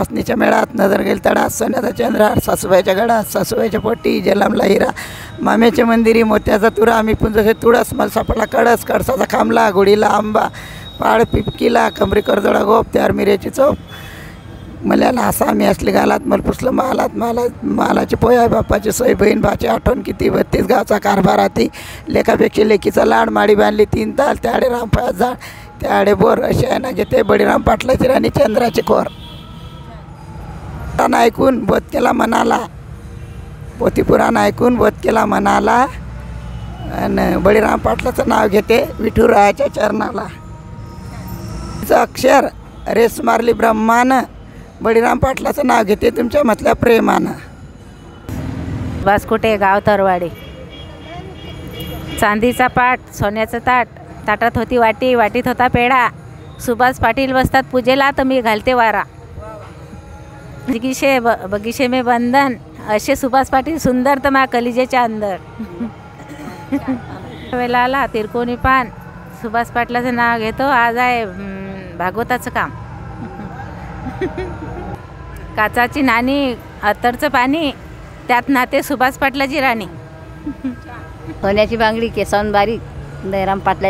वासनीच्या मेळात नजर गेल तडात सोन्याचा चंद्रहार सासूबाईच्या गडात सासूबाईच्या पोटी जलमला हिरा मामेच्या मंदिरी मोत्याचा तुरा मी पुंजसे तुळस मला सापडला कडस कडसाचा खांबला गोडीला आंबा पाळ पिपकीला कमरी करजोडा गोप त्यावर मिऱ्याची चोप मल्याला हसा मी असली गालात मला पुसलं मालात मालाची पोया बाप्पाची सोय बहीण भाची आठवण किती 32 गावचा कारभार हाती लेखापेक्षा लेकीचा लाड माडी बांधली 3 ताल त्याडे रामफळा झाड त्याडे बोर अशी आहे ना घेते बळीराम पाटलाची राणी चंद्राची खोर पुराण ऐकून बोध केला मनाला पोथी पुराण ऐकून बोध केला मनाला आणि बळीराम पाटलाचं नाव घेते विठुरायाच्या चरणाला तिचं अक्षर रेस मारली ब्रह्मानं बळीराम पाटलाचं नाव घेते तुमच्या म्हटल्या प्रेमानं वासकुटे गाव तरवाडी चांदीचा पाट सोन्याचं ताट ताटात होती वाटी वाटीत होता पेढा सुभाष पाटील बसतात पूजेला तर मी घालते वारा बगीचे में बंधन असे सुभाष पाटील सुंदर तर मा कलिजेच्या अंदर वेळेला तिरकोणी पान सुभाष पाटलाचं नाव घेतो आज आहे भागवताचं काम काचाची नाणी अत्तरचं पाणी त्यात नाते सुभाष पाटलाची राणी सोन्याची बांगडी केसावून बारीक बळीराम पाटला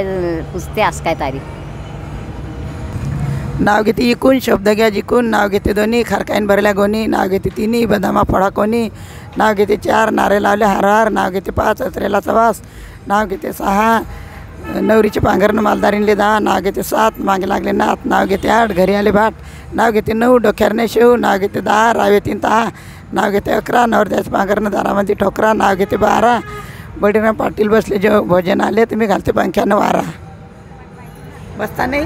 पुसते आस काय तारी नाव घेते इकून शब्द घ्या जिकून नाव घेते दोन्ही खारकाईन भरल्या गोनी नाव घेते 3 बदामा फळा कोणी नाव घेते 4 नारे लावले हार नाव घेते 5 अत्रेलाचा वास नाव घेते 6 नवरीचे पांघरनं मालदारीनले 10 नाव घेते 7 मागे लागले नात नाव घेते 8 घरी आले भाट नाव घेते 9 डोक्यारने शेव नाव घेते 10 रावे 3 तहा नाव घेते 11 नवरदेवाचे पांघरनं दारामध्ये ठोकरा नाव घेते 12 बळीराम पाटील बसले जे भोजन आले तुम्ही घालते पंख्यानं वारा बसता नाही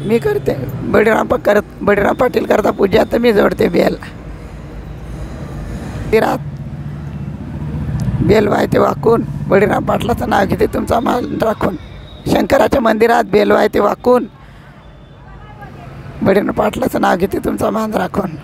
मी करते बळीराम पाटील करता पूजा तर मी जोडते बेल रात बेल वायते वाकून बळीराम पाटलाचं नाव घेते तुमचा मान राखून शंकराच्या मंदिरात बेल वायते वाकून बळीराम पाटलाचं नाव घेते तुमचा मान राखून